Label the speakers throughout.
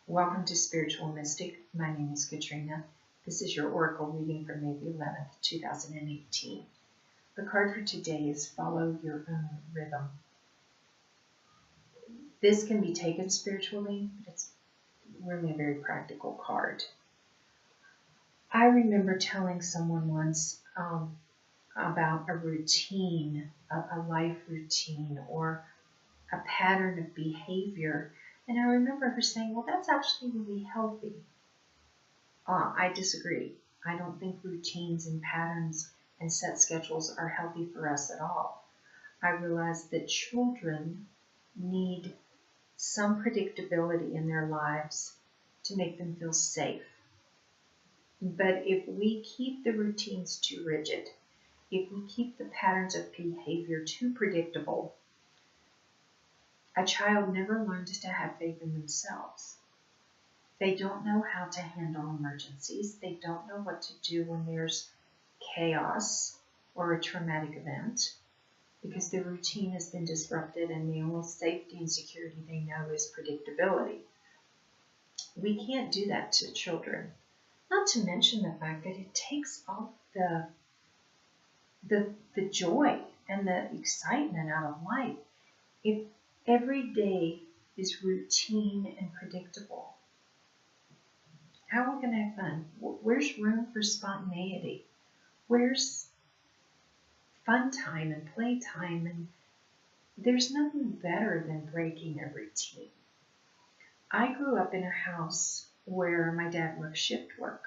Speaker 1: Welcome to Spiritual Mystic. My name is Katrina. This is your Oracle reading for May the 11th, 2018. The card for today is Follow Your Own Rhythm. This can be taken spiritually, but it's really a very practical card. I remember telling someone once about a routine, a life routine, or a pattern of behavior. And I remember her saying, well, that's actually really healthy. I disagree. I don't think routines and patterns and set schedules are healthy for us at all. I realize that children need some predictability in their lives to make them feel safe. But if we keep the routines too rigid, if we keep the patterns of behavior too predictable, a child never learns to have faith in themselves. They don't know how to handle emergencies. They don't know what to do when there's chaos or a traumatic event because their routine has been disrupted and the only safety and security they know is predictability. We can't do that to children. Not to mention the fact that it takes all the joy and the excitement out of life. If every day is routine and predictable, how are we going to have fun? Where's room for spontaneity? Where's fun time and play time? And there's nothing better than breaking a routine. I grew up in a house where my dad worked shift work.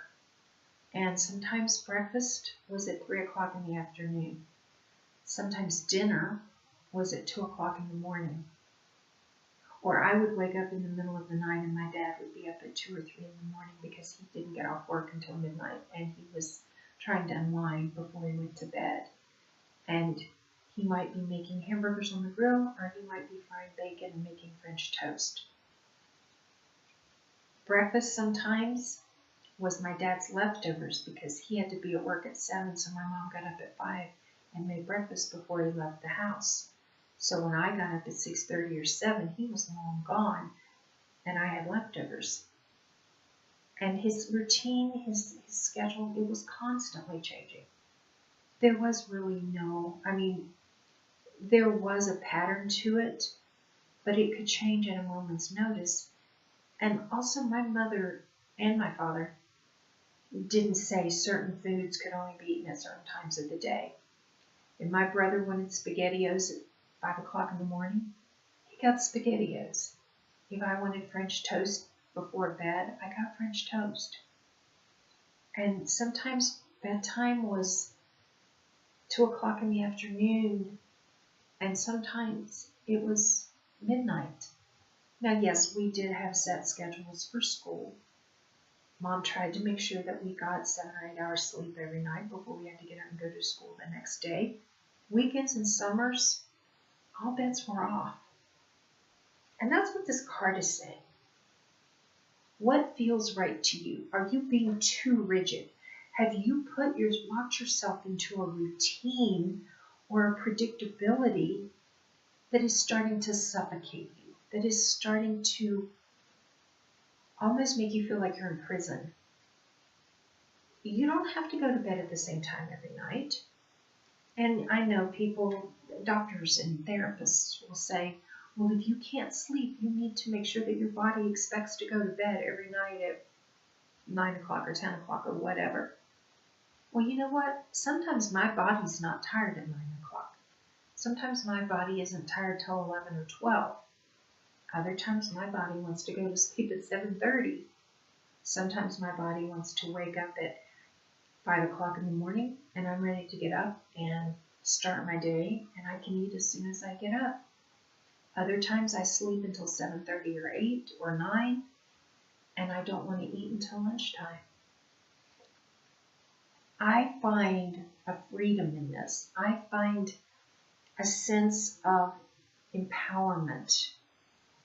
Speaker 1: And sometimes breakfast was at 3 o'clock in the afternoon. Sometimes dinner was at 2 o'clock in the morning. Or I would wake up in the middle of the night and my dad would be up at 2 or 3 in the morning because he didn't get off work until midnight and he was trying to unwind before he went to bed. And he might be making hamburgers on the grill or he might be frying bacon and making French toast. Breakfast sometimes was my dad's leftovers because he had to be at work at 7, so my mom got up at 5 and made breakfast before he left the house. So when I got up at 6:30 or 7, he was long gone, and I had leftovers. And his routine, his schedule, it was constantly changing. There was really there was a pattern to it, but it could change at a moment's notice. And also my mother and my father didn't say certain foods could only be eaten at certain times of the day. If my brother wanted SpaghettiOs at 5 o'clock in the morning, he got SpaghettiOs. If I wanted French toast before bed, I got French toast. And sometimes bedtime was 2 o'clock in the afternoon, and sometimes it was midnight. Now, yes, we did have set schedules for school. Mom tried to make sure that we got 7 or 8 hours sleep every night before we had to get up and go to school the next day. Weekends and summers, all bets were off. And that's what this card is saying. What feels right to you? Are you being too rigid? Have you locked yourself into a routine or a predictability that is starting to suffocate you, that is starting to almost make you feel like you're in prison? You don't have to go to bed at the same time every night. And I know people, doctors and therapists will say, well, if you can't sleep, you need to make sure that your body expects to go to bed every night at 9 o'clock or 10 o'clock or whatever. Well, you know what? Sometimes my body's not tired at 9 o'clock. Sometimes my body isn't tired till 11 or 12. Other times my body wants to go to sleep at 7:30. Sometimes my body wants to wake up at 5 o'clock in the morning and I'm ready to get up and start my day and I can eat as soon as I get up. Other times I sleep until 7:30 or 8 or 9 and I don't want to eat until lunchtime. I find a freedom in this. I find a sense of empowerment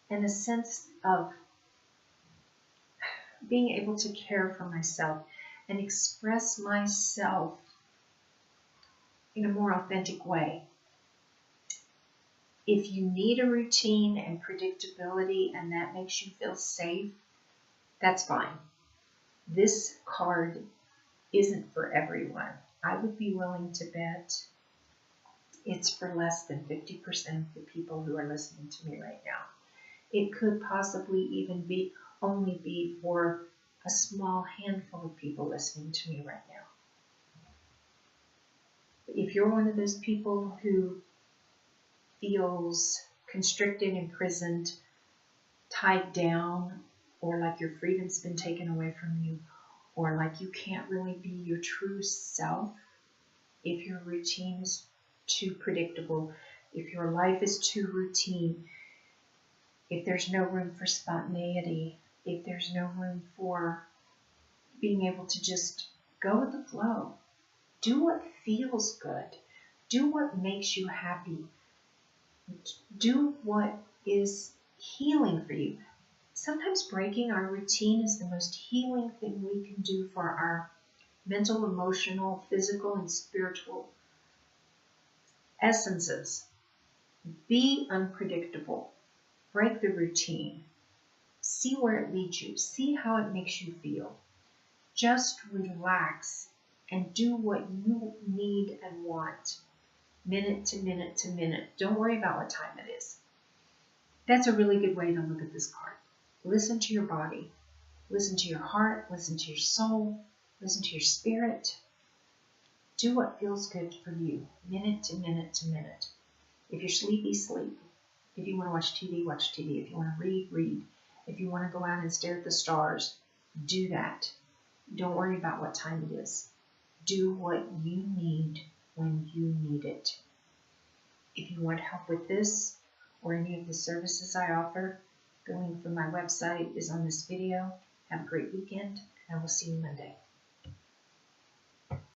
Speaker 1: and a sense of being able to care for myself and express myself in a more authentic way. If you need a routine and predictability and that makes you feel safe, that's fine. This card isn't for everyone. I would be willing to bet it's for less than 50% of the people who are listening to me right now. It could possibly even only be for a small handful of people listening to me right now. If you're one of those people who feels constricted, imprisoned, tied down, or like your freedom's been taken away from you, or like you can't really be your true self, if your routine is too predictable, if your life is too routine, if there's no room for spontaneity, if there's no room for being able to just go with the flow, do what feels good, do what makes you happy, do what is healing for you. Sometimes breaking our routine is the most healing thing we can do for our mental, emotional, physical, and spiritual essences. Be unpredictable. Break the routine. See where it leads you. See how it makes you feel. Just relax and do what you need and want, minute to minute to minute. Don't worry about what time it is. That's a really good way to look at this card. Listen to your body. Listen to your heart. Listen to your soul. Listen to your spirit. Do what feels good for you, minute to minute to minute. If you're sleepy, sleep. If you want to watch TV, watch TV. If you want to read, read. If you want to go out and stare at the stars, do that. Don't worry about what time it is. Do what you need when you need it. If you want help with this or any of the services I offer, the link for my website is on this video. Have a great weekend, and I will see you Monday.